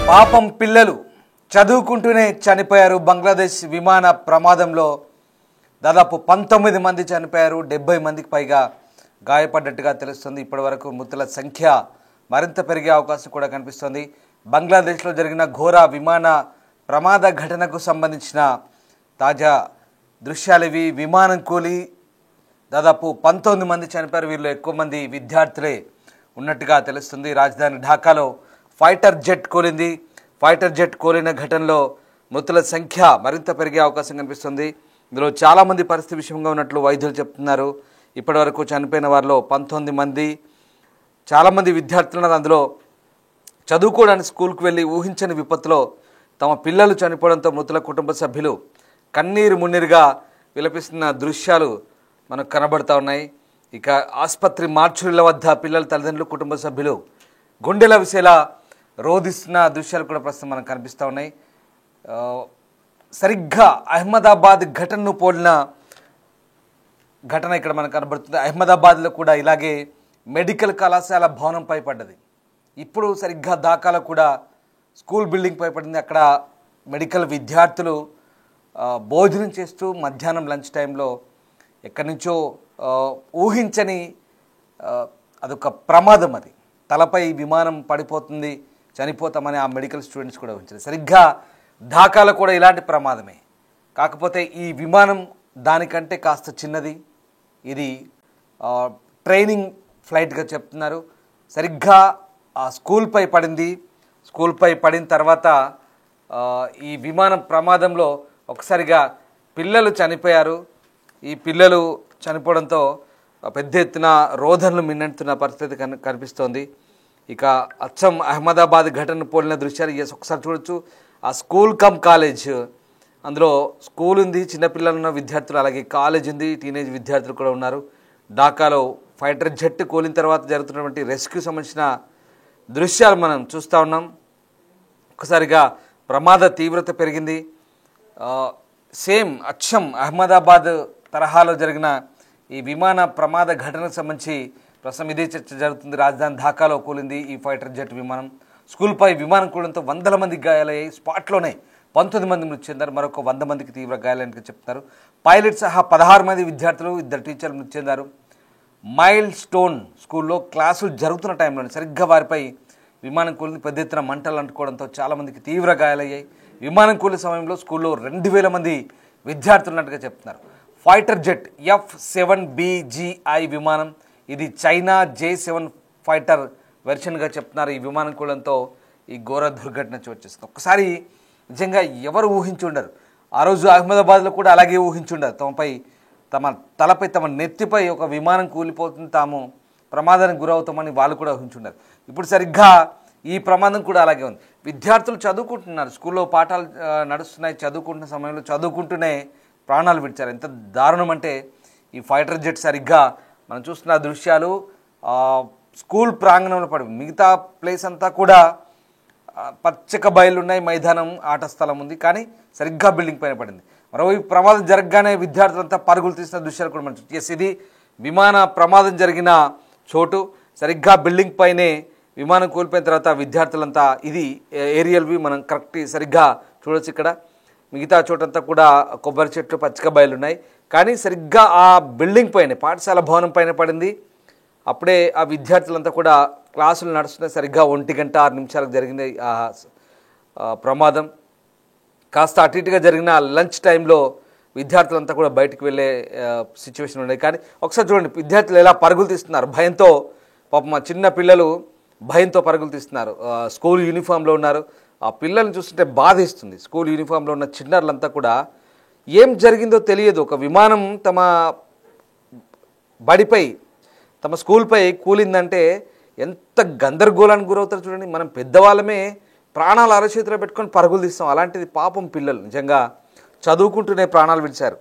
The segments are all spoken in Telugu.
పాపం పిల్లలు చదువుకుంటూనే చనిపోయారు. బంగ్లాదేశ్ విమాన ప్రమాదంలో దాదాపు 19 మంది చనిపోయారు, 70 మందికి పైగా గాయపడ్డట్టుగా తెలుస్తుంది. ఇప్పటివరకు మృతుల సంఖ్య మరింత పెరిగే అవకాశం కూడా కనిపిస్తుంది. బంగ్లాదేశ్లో జరిగిన ఘోర విమాన ప్రమాద ఘటనకు సంబంధించిన తాజా దృశ్యాలు ఇవి. విమానం కూలి దాదాపు 19 మంది చనిపోయారు. వీళ్ళు ఎక్కువ మంది విద్యార్థులే ఉన్నట్టుగా తెలుస్తుంది. రాజధాని ఢాకాలో ఫైటర్ జెట్ కూలింది. ఫైటర్ జెట్ కూలిన ఘటనలో మృతుల సంఖ్య మరింత పెరిగే అవకాశం కనిపిస్తుంది. ఇందులో చాలామంది పరిస్థితి విషమంగా ఉన్నట్లు వైద్యులు చెప్తున్నారు. ఇప్పటివరకు చనిపోయిన వారిలో 19 మంది, చాలామంది విద్యార్థులు ఉన్నారు. అందులో చదువుకోవడానికి స్కూల్కి వెళ్ళి ఊహించని విపత్తులో తమ పిల్లలు చనిపోవడంతో మృతుల కుటుంబ సభ్యులు కన్నీరు మున్నీరుగా విలపిస్తున్న దృశ్యాలు మనకు కనబడుతూ ఉన్నాయి. ఇక ఆసుపత్రి మార్చురీల వద్ద పిల్లల తల్లిదండ్రులు, కుటుంబ సభ్యులు గుండెల విసేలా రోధిస్తున్న దృశ్యాలు కూడా ప్రస్తుతం మనకు కనిపిస్తూ ఉన్నాయి. సరిగ్గా అహ్మదాబాద్ ఘటనను పోలిన ఘటన ఇక్కడ మనకు కనబడుతుంది. అహ్మదాబాద్లో కూడా ఇలాగే మెడికల్ కళాశాల భవనంపై పడ్డది. ఇప్పుడు సరిగ్గా ఢాకాలో కూడా స్కూల్ బిల్డింగ్పై పడింది. అక్కడ మెడికల్ విద్యార్థులు భోజనం చేస్తూ మధ్యాహ్నం లంచ్ టైంలో ఎక్కడి నుంచో ఊహించని అదొక ప్రమాదం. అది తలపై విమానం పడిపోతుంది, చనిపోతామని ఆ మెడికల్ స్టూడెంట్స్ కూడా ఊహించారు. సరిగ్గా ఢాకాలో కూడా ఇలాంటి ప్రమాదమే. కాకపోతే ఈ విమానం దానికంటే కాస్త చిన్నది. ఇది ట్రైనింగ్ ఫ్లైట్గా చెప్తున్నారు. సరిగ్గా ఆ స్కూల్పై పడింది. స్కూల్పై పడిన తర్వాత ఈ విమానం ప్రమాదంలో ఒకసారిగా పిల్లలు చనిపోయారు. ఈ పిల్లలు చనిపోవడంతో పెద్ద ఎత్తున రోదనలు మిన్నెత్తున్న పరిస్థితి కనిపిస్తోంది. ఇక అచ్చం అహ్మదాబాద్ ఘటన పోలిన దృశ్యాలు ఒకసారి చూడొచ్చు. ఆ స్కూల్ కమ్ కాలేజ్, అందులో స్కూల్ ఉంది, చిన్నపిల్లలు ఉన్న విద్యార్థులు, అలాగే కాలేజ్ ఉంది, టీనేజ్ విద్యార్థులు కూడా ఉన్నారు. ఢాకాలో ఫైటర్ జెట్ కూలిన తర్వాత జరుగుతున్నటువంటి రెస్క్యూ సంబంధించిన దృశ్యాలు మనం చూస్తూ ఉన్నాం. ఒకసారిగా ప్రమాద తీవ్రత పెరిగింది. సేమ్ అచ్చం అహ్మదాబాద్ తరహాలో జరిగిన ఈ విమాన ప్రమాద ఘటనకు సంబంధించి ప్రస్తుతం ఇదే చర్చ జరుగుతుంది. రాజధాని ఢాకాలో కూలింది ఈ ఫైటర్ జెట్ విమానం. స్కూల్పై విమానం కూలడంతో 100 మందికి గాయాలయ్యాయి. స్పాట్లోనే 19 మంది మృతి చెందారు. మరొక 100 మందికి తీవ్ర గాయాలని చెప్తున్నారు. పైలట్ సహా 16 మంది విద్యార్థులు, 2 టీచర్లు మృతి చెందారు. మైల్ స్టోన్ స్కూల్లో క్లాసులు జరుగుతున్న టైంలోనే సరిగ్గా వారిపై విమానం కూలింది. పెద్ద ఎత్తున మంటలు అంటుకోవడంతో చాలామందికి తీవ్ర గాయాలయ్యాయి. విమానం కూలిన సమయంలో స్కూల్లో 2000 మంది విద్యార్థులు ఉన్నట్టుగా చెప్తున్నారు. ఫైటర్ జెట్ F-7BGI విమానం, ఇది చైనా J-7 ఫైటర్ వెర్షన్గా చెప్తున్నారు. ఈ విమానం కూలంతో ఈ ఘోర దుర్ఘటన చోటు చేసుకుంది. ఒక్కసారి నిజంగా ఎవరు ఊహించి ఉండరు. ఆ రోజు అహ్మదాబాద్లో కూడా అలాగే ఊహించి ఉండరు. తమ తలపై, తమ నెత్తిపై ఒక విమానం కూలిపోతుంది, తాము ప్రమాదానికి గురవుతామని వాళ్ళు కూడా ఊహించుండరు. ఇప్పుడు సరిగ్గా ఈ ప్రమాదం కూడా అలాగే ఉంది. విద్యార్థులు చదువుకుంటున్నారు, స్కూల్లో పాఠాలు నడుస్తున్నాయి, చదువుకుంటున్న సమయంలో చదువుకుంటూనే ప్రాణాలు విడిచారు. ఎంత దారుణం అంటే ఈ ఫైటర్ జెట్ సరిగ్గా మనం చూస్తున్న దృశ్యాలు స్కూల్ ప్రాంగణంలో పడి, మిగతా ప్లేస్ అంతా కూడా పచ్చక బయలు ఉన్నాయి, మైదానం, ఆట స్థలం ఉంది, కానీ సరిగ్గా బిల్డింగ్ పైన పడింది. మరోవైపు ప్రమాదం జరగగానే విద్యార్థులంతా పరుగులు తీసిన దృశ్యాలు కూడా మనం చూసి, ఇది విమాన ప్రమాదం జరిగిన చోటు. సరిగ్గా బిల్డింగ్ పైనే విమానం కూలిపోయిన తర్వాత విద్యార్థులంతా, ఇది ఏరియల్ వ్యూ, మనం కరెక్ట్ సరిగ్గా చూడొచ్చు. ఇక్కడ మిగతా చోటంతా కూడా కొబ్బరి చెట్లు, పచ్చిక బయలు ఉన్నాయి, కానీ సరిగ్గా ఆ బిల్డింగ్ పైన, పాఠశాల భవనం పైన పడింది. అప్పుడే ఆ విద్యార్థులంతా కూడా క్లాసులు నడుస్తున్నాయి. సరిగ్గా 1:06 జరిగింది ఆ ప్రమాదం. కాస్త అటు ఇటుగా జరిగిన లంచ్ టైంలో విద్యార్థులంతా కూడా బయటకు వెళ్ళే సిచ్యువేషన్ ఉండేది. కానీ ఒకసారి చూడండి, విద్యార్థులు ఎలా పరుగులు తీస్తున్నారు భయంతో. పాపం చిన్న పిల్లలు భయంతో పరుగులు తీస్తున్నారు. స్కూల్ యూనిఫామ్లో ఉన్నారు. ఆ పిల్లల్ని చూస్తుంటే బాధేస్తుంది. స్కూల్ యూనిఫామ్లో ఉన్న చిన్నారులంతా కూడా ఏం జరిగిందో తెలియదు. ఒక విమానం తమ బడిపై, తమ స్కూల్పై కూలిందంటే ఎంత గందరగోళానికి గురవుతారో చూడండి. మనం పెద్దవాళ్ళమే ప్రాణాలు అరచేతిలో పెట్టుకొని పరుగులు తీస్తాం, అలాంటిది పాపం పిల్లలు నిజంగా చదువుకుంటూనే ప్రాణాలు విడిచారు.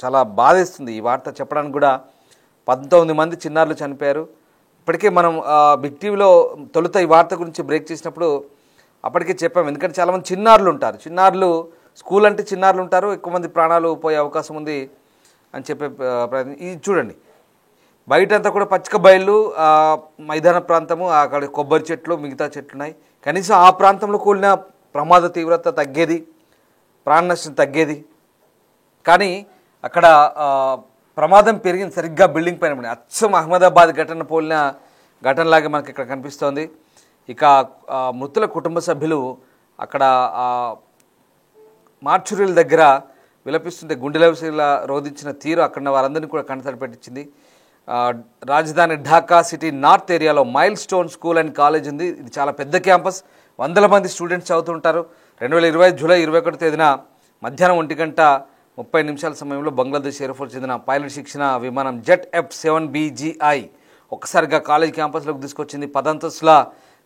చాలా బాధేస్తుంది ఈ వార్త చెప్పడానికి కూడా. 19 మంది చిన్నారులు చనిపోయారు. ఇప్పటికే మనం బిగ్ టీవీలో తొలుత ఈ వార్త గురించి బ్రేక్ చేసినప్పుడు అప్పటికే చెప్పాము. ఎందుకంటే చాలామంది చిన్నారులు ఉంటారు, చిన్నారులు స్కూల్ అంటే చిన్నారులు ఉంటారు, ఎక్కువ మంది ప్రాణాలు పోయే అవకాశం ఉంది అని చెప్పే ప్రయత్నం. ఇది చూడండి, బయటంతా కూడా పచ్చిక బయళ్ళు, మైదాన ప్రాంతము, అక్కడ కొబ్బరి చెట్లు, మిగతా చెట్లు ఉన్నాయి. కనీసం ఆ ప్రాంతంలో కూలిన ప్రమాద తీవ్రత తగ్గేది, ప్రాణ నష్టం తగ్గేది. కానీ అక్కడ ప్రమాదం పెరిగింది సరిగ్గా బిల్డింగ్ పైన పడి. అచ్చం అహ్మదాబాద్ ఘటన పోలిన ఘటనలాగే మనకి ఇక్కడ కనిపిస్తోంది. ఇక మృతుల కుటుంబ సభ్యులు అక్కడ మార్చురీల దగ్గర విలపిస్తుంటే గుండెలవిసిలా రోధించిన తీరు అక్కడ వారందరినీ కూడా కన్నతడి పెట్టించింది. రాజధాని ఢాకా సిటీ నార్త్ ఏరియాలో mile stone school and college ఉంది. ఇది చాలా పెద్ద క్యాంపస్, వందల మంది స్టూడెంట్స్ చదువుతుంటారు. 2020 జూలై 21 తేదీన మధ్యాహ్నం 1:30 సమయంలో బంగ్లాదేశ్ ఎయిర్ ఫోర్స్ చెందిన పైలట్ శిక్షణ విమానం జెట్ F-7BGI ఒక్కసారిగా కాలేజ్ క్యాంపస్లోకి తీసుకొచ్చింది. 10 అంతస్తుల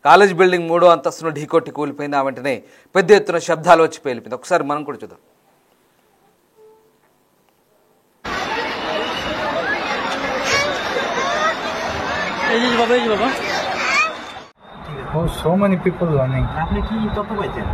కాలేజ్ బిల్డింగ్ 3వ అంతస్తును ఢీకొట్టి కూలిపోయింది. ఆ వెంటనే పెద్ద ఎత్తున శబ్దాలు వచ్చి పేలిపోయింది. ఒకసారి మనం కూడా చూద్దాం. Oh, so many people running. আপনি কি তথ্য পাইছেন?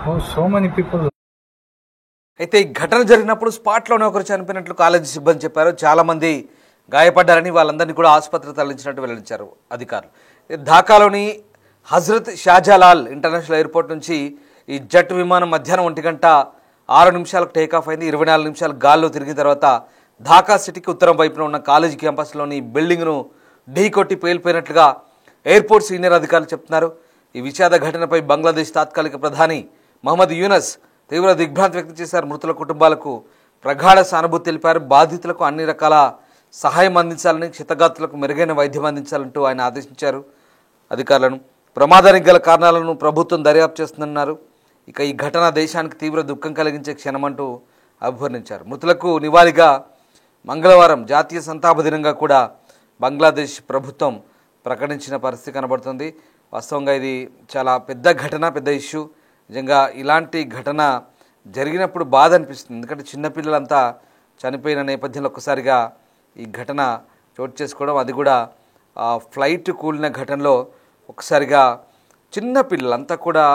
Oh, so many people. అయితే ఈ ఘటన జరిగినప్పుడు స్పాట్లోనే ఒకరు చనిపోయినట్లు కాలేజీ సిబ్బంది చెప్పారు. చాలామంది గాయపడ్డారని, వాళ్ళందరినీ కూడా ఆసుపత్రికి తరలించినట్టు వెల్లడించారు అధికారులు. ఢాకాలోని హజరత్ షాజాలాల్ ఇంటర్నేషనల్ ఎయిర్పోర్ట్ నుంచి ఈ జెట్ విమానం మధ్యాహ్నం 1:06 టేకాఫ్ అయింది. 24 నిమిషాలు గాల్లో తిరిగిన తర్వాత ఢాకా సిటీకి ఉత్తరం వైపున ఉన్న కాలేజీ క్యాంపస్లోని బిల్డింగ్ను ఢీకొట్టి పేలిపోయినట్లుగా ఎయిర్పోర్ట్ సీనియర్ అధికారులు చెప్తున్నారు. ఈ విషాద ఘటనపై బంగ్లాదేశ్ తాత్కాలిక ప్రధాని మహమ్మద్ యూనస్ తీవ్ర దిగ్భ్రాంతి వ్యక్తం చేశారు. మృతుల కుటుంబాలకు ప్రగాఢ సానుభూతి తెలిపారు. బాధితులకు అన్ని రకాల సహాయం అందించాలని, క్షతగాత్రులకు మెరుగైన వైద్యం అందించాలంటూ ఆయన ఆదేశించారు అధికారులను. ప్రమాదానికి గల కారణాలను ప్రభుత్వం దర్యాప్తు చేస్తుందన్నారు. ఇక ఈ ఘటన దేశానికి తీవ్ర దుఃఖం కలిగించే క్షణమంటూ అభివర్ణించారు. మృతులకు నివాళిగా మంగళవారం జాతీయ సంతాప దినంగా కూడా బంగ్లాదేశ్ ప్రభుత్వం ప్రకటించిన పరిస్థితి కనబడుతుంది. వాస్తవంగా ఇది చాలా పెద్ద ఘటన, పెద్ద ఇష్యూ. నిజంగా ఇలాంటి ఘటన జరిగినప్పుడు బాధ అనిపిస్తుంది. ఎందుకంటే చిన్నపిల్లలంతా చనిపోయిన నేపథ్యంలో ఒక్కసారిగా ఈ ఘటన చోటు చేసుకోవడం, అది కూడా ఫ్లైట్ కూలిన ఘటనలో ఒక్కసారిగా చిన్న పిల్లలంతా కూడా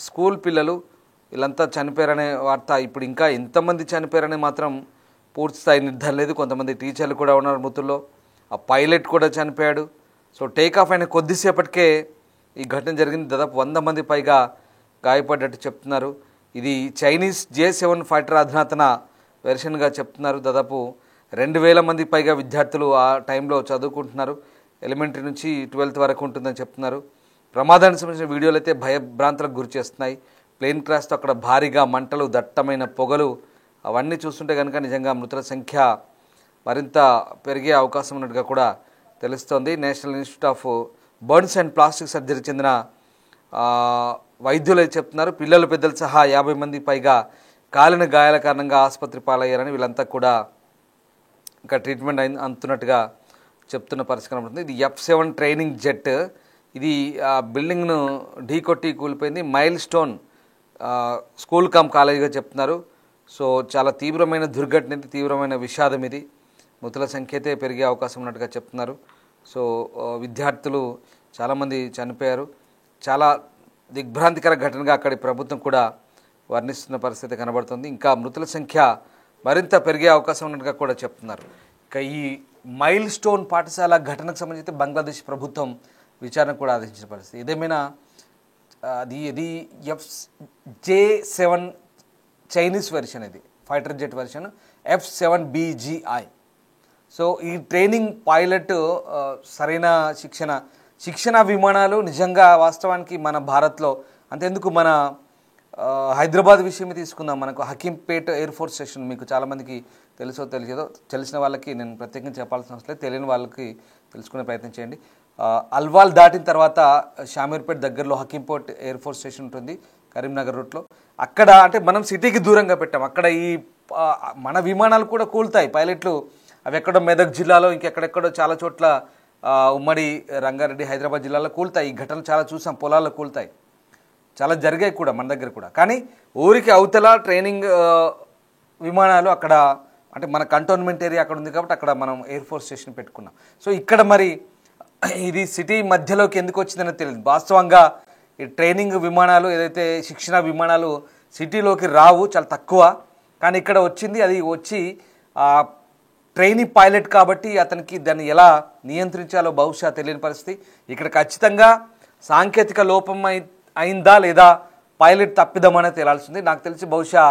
స్కూల్ పిల్లలు వీళ్ళంతా చనిపోయారనే వార్త. ఇప్పుడు ఇంకా ఎంతమంది చనిపోయారని మాత్రం పూర్తి స్థాయి నిర్ధారణ లేదు. కొంతమంది టీచర్లు కూడా ఉన్నారు మృతుల్లో. ఆ పైలట్ కూడా చనిపోయాడు. సో టేకాఫ్ అయిన కొద్దిసేపటికే ఈ ఘటన జరిగింది. దాదాపు 100 మంది పైగా గాయపడ్డట్టు చెప్తున్నారు. ఇది చైనీస్ J-7 ఫైటర్ అధునాతన వెర్షన్గా చెప్తున్నారు. దాదాపు 2000 మంది పైగా విద్యార్థులు ఆ టైంలో చదువుకుంటున్నారు. ఎలిమెంటరీ నుంచి 12th వరకు ఉంటుందని చెప్తున్నారు. ప్రమాదానికి సంబంధించిన వీడియోలు అయితే భయభ్రాంతులకు గురి చేస్తున్నాయి. ప్లేన్ క్రాష్తో అక్కడ భారీగా మంటలు, దట్టమైన పొగలు, అవన్నీ చూస్తుంటే కనుక నిజంగా మృతుల సంఖ్య మరింత పెరిగే అవకాశం ఉన్నట్టుగా కూడా తెలుస్తోంది. National institute of burns and plastic surgery చెందిన వైద్యులు చెప్తున్నారు. పిల్లలు, పెద్దలు సహా 50 మంది పైగా కాలిన గాయాల కారణంగా ఆసుపత్రి పాలయ్యారని, వీళ్ళంతా కూడా ఇంకా ట్రీట్మెంట్ అందుతున్నట్టుగా చెప్తున్న పరిస్థితి కనబడుతుంది. ఇది F-7 ట్రైనింగ్ జెట్. ఇది బిల్డింగ్ను ఢీకొట్టి కూలిపోయింది. మైల్ స్టోన్ స్కూల్ కమ్ కాలేజీగా చెప్తున్నారు. సో చాలా తీవ్రమైన దుర్ఘటన ఇది, తీవ్రమైన విషాదం ఇది. మృతుల సంఖ్య అయితే పెరిగే అవకాశం ఉన్నట్టుగా చెప్తున్నారు. సో విద్యార్థులు చాలామంది చనిపోయారు. చాలా దిగ్భ్రాంతికర ఘటనగా అక్కడి ప్రభుత్వం కూడా వర్ణిస్తున్న పరిస్థితి కనబడుతుంది. ఇంకా మృతుల సంఖ్య మరింత పెరిగే అవకాశం ఉన్నట్టుగా కూడా చెప్తున్నారు. ఇక ఈ మైల్ స్టోన్ పాఠశాల ఘటనకు సంబంధించి బంగ్లాదేశ్ ప్రభుత్వం విచారణ కూడా ఆదేశించిన పరిస్థితి. ఏదేమైనా ఇది J-7 చైనీస్ వెర్షన్, ఇది fighter jet version F-7BGI. So ఈ ట్రైనింగ్ పైలట్ సరైన శిక్షణ విమానాలు నిజంగా వాస్తవానికి మన భారత్లో అంతెందుకు, మన హైదరాబాద్ విషయమే తీసుకుందాం. మనకు హకీంపేట్ ఎయిర్ ఫోర్స్ స్టేషన్ మీకు చాలామందికి తెలుసో తెలియదో, తెలిసిన వాళ్ళకి నేను ప్రత్యేకంగా చెప్పాల్సిన అవసరం లేదు, తెలియని వాళ్ళకి తెలుసుకునే ప్రయత్నం చేయండి. అల్వాల్ దాటిన తర్వాత షామీర్పేట్ దగ్గరలో హకీంపేట్ ఎయిర్ ఫోర్స్ స్టేషన్ ఉంటుంది కరీంనగర్ రూట్లో. అక్కడ అంటే మనం సిటీకి దూరంగా పెట్టాం. అక్కడ ఈ మన విమానాలు కూడా కూలుతాయి, పైలట్లు అవి ఎక్కడో మెదక్ జిల్లాలో ఇంకెక్కడెక్కడో చాలా చోట్ల ఉమ్మడి రంగారెడ్డి హైదరాబాద్ జిల్లాలో కూలుతాయి. ఈ ఘటనలు చాలా చూసాం, పొలాల్లో కూలుతాయి, చాలా జరిగాయి కూడా మన దగ్గర కూడా. కానీ ఊరికి అవతల ట్రైనింగ్ విమానాలు అక్కడ అంటే మన కంటోన్మెంట్ ఏరియా అక్కడ ఉంది కాబట్టి అక్కడ మనం ఎయిర్ ఫోర్స్ స్టేషన్ పెట్టుకున్నాం. సో ఇక్కడ మరి ఇది సిటీ మధ్యలోకి ఎందుకు వచ్చిందని తెలియదు. వాస్తవంగా ఈ ట్రైనింగ్ విమానాలు ఏదైతే శిక్షణ విమానాలు సిటీలోకి రావు, చాలా తక్కువ. కానీ ఇక్కడ వచ్చింది. అది వచ్చి ట్రైనీ పైలట్ కాబట్టి అతనికి దాన్ని ఎలా నియంత్రించాలో బహుశా తెలియని పరిస్థితి. ఇక్కడ ఖచ్చితంగా సాంకేతిక లోపం అయిందా లేదా పైలట్ తప్పిదమనే తేలాల్సింది. నాకు తెలిసి బహుశా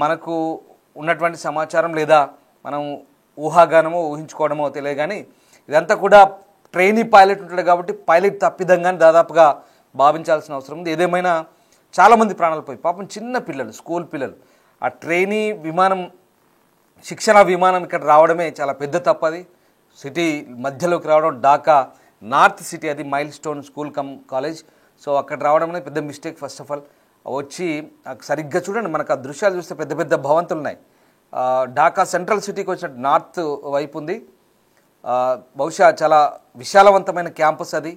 మనకు ఉన్నటువంటి సమాచారం లేదా మనం ఊహాగానమో ఊహించుకోవడమో తెలియదు, కానీ ఇదంతా కూడా ట్రైనీ పైలట్ ఉంటాడు కాబట్టి పైలట్ తప్పిదంగానే దాదాపుగా భావించాల్సిన అవసరం ఉంది. ఏదేమైనా చాలామంది ప్రాణాలు పోయి, పాపం చిన్న పిల్లలు, స్కూల్ పిల్లలు. ఆ ట్రైనీ విమానం శిక్షణ విమానం ఇక్కడ రావడమే చాలా పెద్ద తప్పది. సిటీ మధ్యలోకి రావడం, ఢాకా నార్త్ సిటీ, అది mile stone school come college. So అక్కడ రావడం అనేది పెద్ద మిస్టేక్. ఫస్ట్ ఆఫ్ ఆల్ వచ్చి సరిగ్గా చూడండి, మనకు ఆ దృశ్యాలు చూస్తే పెద్ద పెద్ద భవంతులు ఉన్నాయి. ఢాకా సెంట్రల్ సిటీకి వచ్చినట్టు నార్త్ వైపు ఉంది. బహుశా చాలా విశాలవంతమైన క్యాంపస్ అది.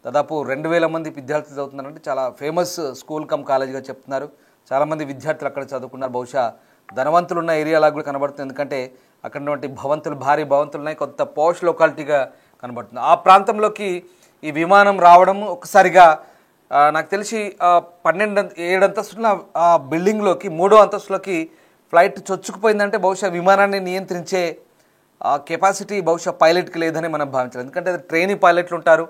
దాదాపు 2000 మంది విద్యార్థులు చదువుతున్నారంటే చాలా ఫేమస్ స్కూల్ కమ్ కాలేజ్గా చెప్తున్నారు. చాలామంది విద్యార్థులు అక్కడ చదువుకున్నారు. బహుశా ధనవంతులు ఉన్న ఏరియాలా కూడా కనబడుతుంది, ఎందుకంటే అక్కడ ఉన్నటువంటి భవంతులు, భారీ భవంతులు ఉన్నాయి, కొంత పోష్ లొకాలిటీగా కనబడుతుంది. ఆ ప్రాంతంలోకి ఈ విమానం రావడం ఒక్కసారిగా నాకు తెలిసి 7 అంతస్తుల ఆ బిల్డింగ్లోకి 3వ అంతస్తులోకి ఫ్లైట్ చొచ్చుకుపోయిందంటే బహుశా విమానాన్ని నియంత్రించే కెపాసిటీ బహుశా పైలట్కి లేదని మనం భావించాలి. ఎందుకంటే ట్రైనీ పైలట్లు ఉంటారు.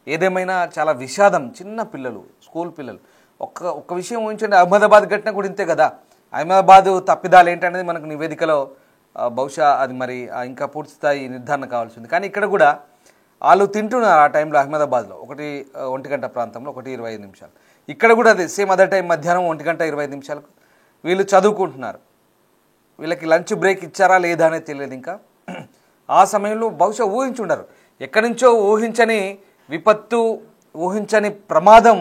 ఏదేమైనా చాలా విషాదం. చిన్న పిల్లలు, స్కూల్ పిల్లలు. ఒక్క విషయం ఊహించండి, అహ్మదాబాద్ ఘటన కూడా ఇంతే కదా. అహ్మదాబాద్ తప్పిదాలు ఏంటనేది మనకు నివేదికలో బహుశా అది మరి ఇంకా పూర్తి స్థాయి నిర్ధారణ కావాల్సింది. కానీ ఇక్కడ కూడా వాళ్ళు తింటున్నారు ఆ టైంలో అహ్మదాబాద్లో 1 గంట ప్రాంతంలో 1:25. ఇక్కడ కూడా అదే సేమ్ అదే టైం మధ్యాహ్నం 1:25 వీళ్ళు చదువుకుంటున్నారు. వీళ్ళకి లంచ్ బ్రేక్ ఇచ్చారా లేదా అనేది తెలియదు. ఇంకా ఆ సమయంలో బహుశా ఊహించుండరు. ఎక్కడి నుంచో ఊహించని విపత్తు, ఊహించని ప్రమాదం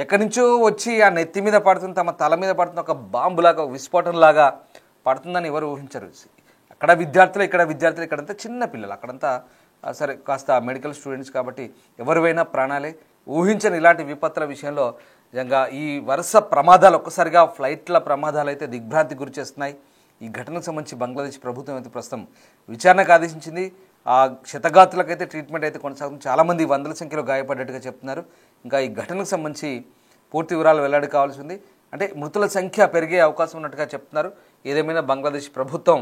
ఎక్కడి నుంచో వచ్చి ఆ నెత్తి మీద పడుతుంది, తమ తల మీద పడుతుంది, ఒక బాంబులాగా, ఒక విస్ఫోటనలాగా పడుతుందని ఎవరు ఊహించరు. అక్కడ విద్యార్థులు, ఇక్కడ విద్యార్థులు, ఇక్కడంతా చిన్న పిల్లలు, అక్కడంతా సరే కాస్త మెడికల్ స్టూడెంట్స్ కాబట్టి ఎవరివైనా ప్రాణాలే. ఊహించని ఇలాంటి విపత్తుల విషయంలో నిజంగా ఈ వరుస ప్రమాదాలు, ఒక్కసారిగా ఫ్లైట్ల ప్రమాదాలు అయితే దిగ్భ్రాంతి గురి చేస్తున్నాయి. ఈ ఘటనకు సంబంధించి బంగ్లాదేశ్ ప్రభుత్వం అయితే ప్రస్తుతం విచారణకు ఆదేశించింది. ఆ క్షతగాతులకైతే ట్రీట్మెంట్ అయితే కొనసాగుతుంది. చాలామంది 100ల సంఖ్యలో గాయపడ్డట్టుగా చెప్తున్నారు. ఇంకా ఈ ఘటనకు సంబంధించి పూర్తి వివరాలు వెల్లడి కావాల్సి ఉంది. అంటే మృతుల సంఖ్య పెరిగే అవకాశం ఉన్నట్టుగా చెప్తున్నారు. ఏదేమైనా బంగ్లాదేశ్ ప్రభుత్వం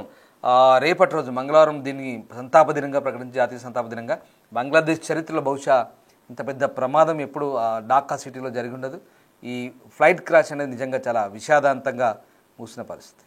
రేపటి రోజు మంగళవారం దీన్ని సంతాప దినంగా ప్రకటించి, జాతీయ సంతాప దినంగా. బంగ్లాదేశ్ చరిత్రలో బహుశా ఇంత పెద్ద ప్రమాదం ఎప్పుడు ఢాకా సిటీలో జరిగి ఉండదు. ఈ ఫ్లైట్ క్రాష్ అనేది నిజంగా చాలా విషాదాంతంగా మూసిన పరిస్థితి.